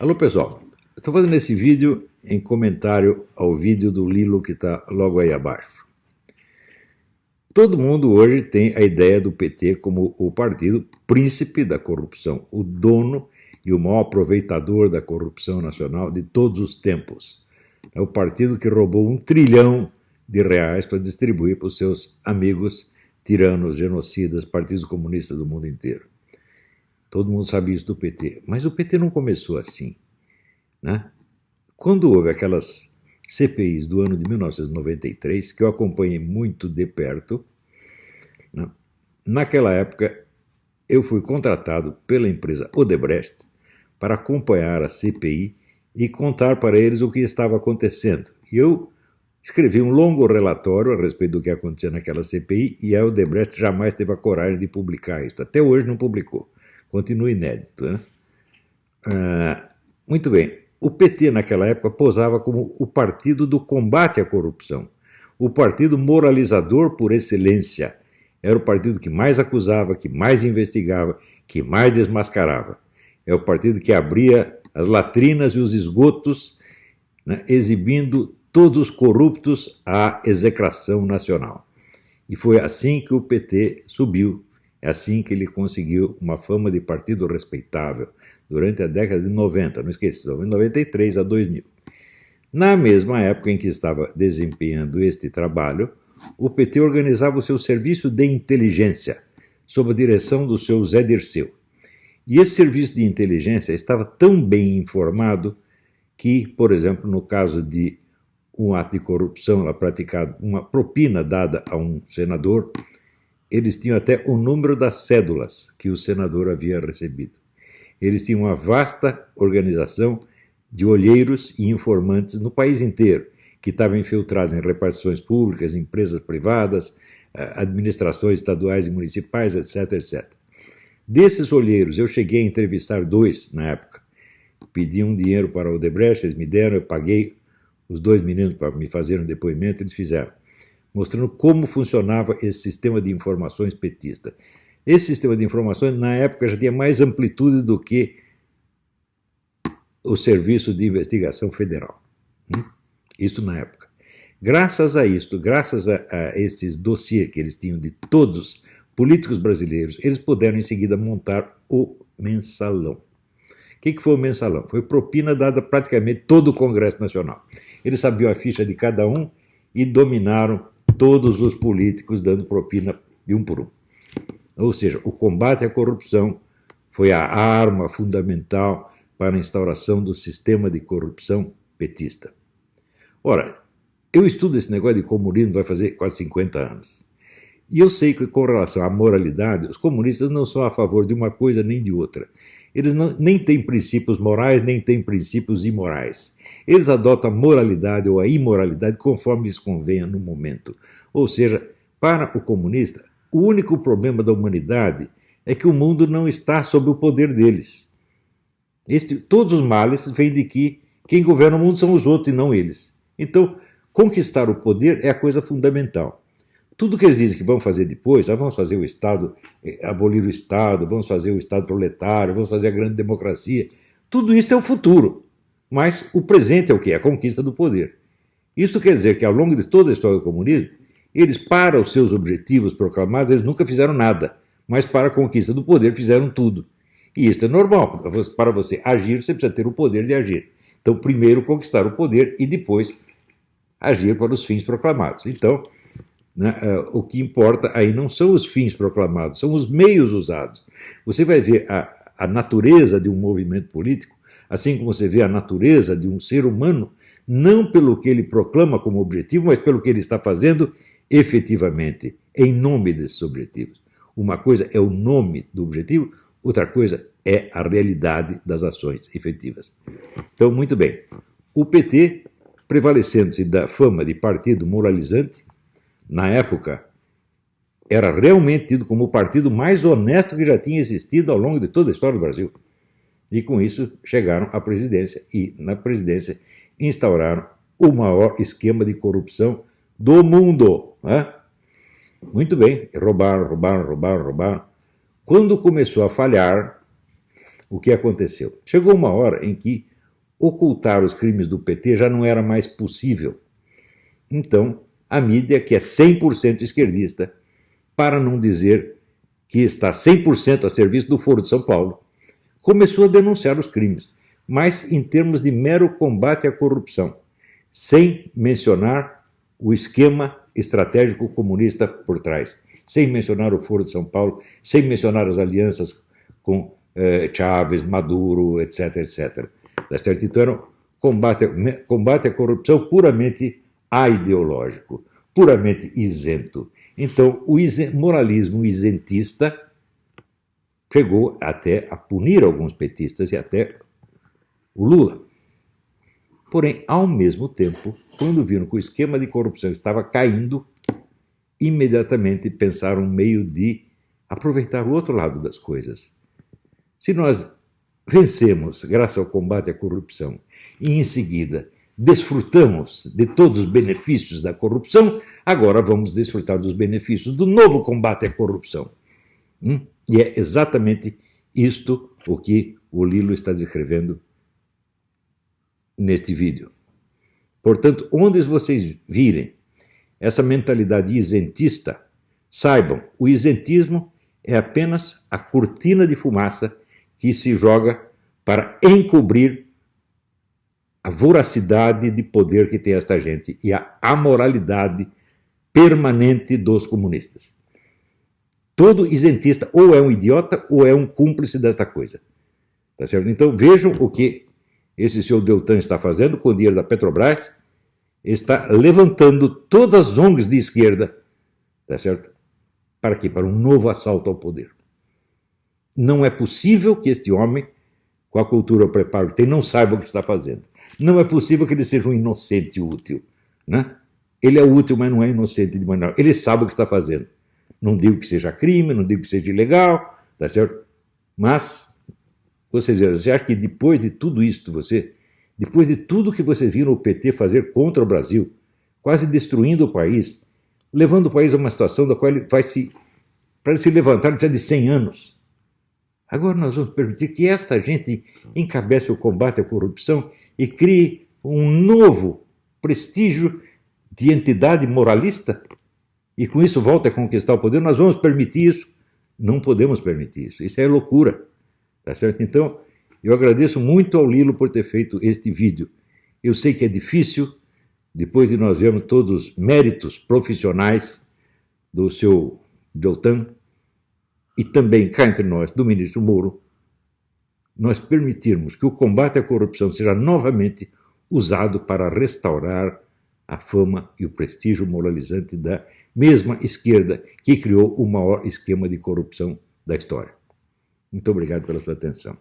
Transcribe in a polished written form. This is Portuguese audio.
Alô pessoal, estou fazendo esse vídeo em comentário ao vídeo do Lilo que está logo aí abaixo. Todo mundo hoje tem a ideia do PT como o partido príncipe da corrupção, o dono e o maior aproveitador da corrupção nacional de todos os tempos. É o partido que roubou R$1 trilhão para distribuir para os seus amigos tiranos, genocidas, partidos comunistas do mundo inteiro. Todo mundo sabe isso do PT. Mas o PT não começou assim, né? Quando houve aquelas CPIs do ano de 1993, que eu acompanhei muito de perto, né? Naquela época eu fui contratado pela empresa Odebrecht para acompanhar a CPI e contar para eles o que estava acontecendo. E eu escrevi um longo relatório a respeito do que acontecia naquela CPI e a Odebrecht jamais teve a coragem de publicar isso. Até hoje não publicou. Continua inédito, né? Muito bem. O PT, naquela época, posava como o partido do combate à corrupção. O partido moralizador por excelência. Era o partido que mais acusava, que mais investigava, que mais desmascarava. É o partido que abria as latrinas e os esgotos, né, exibindo todos os corruptos à execração nacional. E foi assim que o PT subiu. É assim que ele conseguiu uma fama de partido respeitável durante a década de 90, não esqueça, de 93 a 2000. Na mesma época em que estava desempenhando este trabalho, o PT organizava o seu serviço de inteligência, sob a direção do seu Zé Dirceu. E esse serviço de inteligência estava tão bem informado que, por exemplo, no caso de um ato de corrupção praticado, uma propina dada a um senador, eles tinham até o número das cédulas que o senador havia recebido. Eles tinham uma vasta organização de olheiros e informantes no país inteiro, que estavam infiltrados em repartições públicas, empresas privadas, administrações estaduais e municipais, etc, etc. Desses olheiros, eu cheguei a entrevistar 2 na época. Pedi um dinheiro para o Odebrecht, eles me deram, eu paguei os 2 meninos para me fazerem um depoimento, eles fizeram, mostrando como funcionava esse sistema de informações petista. Esse sistema de informações, na época, já tinha mais amplitude do que o Serviço de Investigação Federal. Isso na época. Graças a isto, graças a esses dossiês que eles tinham de todos os políticos brasileiros, eles puderam em seguida montar o Mensalão. O que foi o Mensalão? Foi propina dada praticamente todo o Congresso Nacional. Eles sabiam a ficha de cada um e dominaram todos os políticos dando propina de um por um. Ou seja, o combate à corrupção foi a arma fundamental para a instauração do sistema de corrupção petista. Ora, eu estudo esse negócio de comunismo vai fazer quase 50 anos. E eu sei que com relação à moralidade, os comunistas não são a favor de uma coisa nem de outra. Eles nem têm princípios morais, nem têm princípios imorais. Eles adotam a moralidade ou a imoralidade conforme lhes convenha no momento. Ou seja, para o comunista, o único problema da humanidade é que o mundo não está sob o poder deles. Todos os males vêm de que quem governa o mundo são os outros e não eles. Então, conquistar o poder é a coisa fundamental. Tudo que eles dizem que vão fazer depois, vamos fazer o Estado, abolir o Estado, vamos fazer o Estado proletário, vamos fazer a grande democracia, tudo isso é o futuro. Mas o presente é o quê? A conquista do poder. Isso quer dizer que ao longo de toda a história do comunismo, eles, para os seus objetivos proclamados, eles nunca fizeram nada, mas para a conquista do poder fizeram tudo. E isso é normal. Para você agir, você precisa ter o poder de agir. Então, primeiro conquistar o poder e depois agir para os fins proclamados. Então, né, o que importa aí não são os fins proclamados, são os meios usados. Você vai ver a natureza de um movimento político, assim como você vê a natureza de um ser humano, não pelo que ele proclama como objetivo, mas pelo que ele está fazendo efetivamente, em nome desses objetivos. Uma coisa é o nome do objetivo, outra coisa é a realidade das ações efetivas. Então, muito bem, o PT, prevalecendo-se da fama de partido moralizante, na época, era realmente tido como o partido mais honesto que já tinha existido ao longo de toda a história do Brasil. E com isso chegaram à presidência e, na presidência, instauraram o maior esquema de corrupção do mundo. Né? Muito bem, roubaram. Quando começou a falhar, o que aconteceu? Chegou uma hora em que ocultar os crimes do PT já não era mais possível. Então, a mídia, que é 100% esquerdista, para não dizer que está 100% a serviço do Foro de São Paulo, começou a denunciar os crimes, mas em termos de mero combate à corrupção, sem mencionar o esquema estratégico comunista por trás, sem mencionar o Foro de São Paulo, sem mencionar as alianças com Chávez, Maduro, etc, etc. Então era um combate à corrupção puramente aideológico, puramente isento. Então, o moralismo isentista chegou até a punir alguns petistas e até o Lula. Porém, ao mesmo tempo, quando viram que o esquema de corrupção estava caindo, imediatamente pensaram um meio de aproveitar o outro lado das coisas. Se nós vencemos graças ao combate à corrupção e, em seguida, desfrutamos de todos os benefícios da corrupção, agora vamos desfrutar dos benefícios do novo combate à corrupção. E é exatamente isto o que o Lilo está descrevendo neste vídeo. Portanto, onde vocês virem essa mentalidade isentista, saibam, o isentismo é apenas a cortina de fumaça que se joga para encobrir a voracidade de poder que tem esta gente e a amoralidade permanente dos comunistas. Todo isentista ou é um idiota ou é um cúmplice desta coisa. Tá certo? Então vejam o que esse senhor Deltan está fazendo com o dinheiro da Petrobras. Está levantando todas as ONGs de esquerda, tá certo? Para quê? Para um novo assalto ao poder. Não é possível que este homem, com a cultura e o preparo que tem, não saiba o que está fazendo. Não é possível que ele seja um inocente útil, né? Ele é útil, mas não é inocente de maneira. Ele sabe o que está fazendo. Não digo que seja crime, não digo que seja ilegal, tá certo? Mas, você acha que depois de tudo isso, depois de tudo que você viu o PT fazer contra o Brasil, quase destruindo o país, levando o país a uma situação da qual ele vai para ele se levantar já de 100 anos. Agora nós vamos permitir que esta gente encabece o combate à corrupção e crie um novo prestígio de entidade moralista e com isso volte a conquistar o poder. Nós vamos permitir isso? Não podemos permitir isso. Isso é loucura. Tá certo? Então, eu agradeço muito ao Lilo por ter feito este vídeo. Eu sei que é difícil, depois de nós vermos todos os méritos profissionais do seu Deltan, e também cá entre nós, do ministro Moro, nós permitirmos que o combate à corrupção seja novamente usado para restaurar a fama e o prestígio moralizante da mesma esquerda que criou o maior esquema de corrupção da história. Muito obrigado pela sua atenção.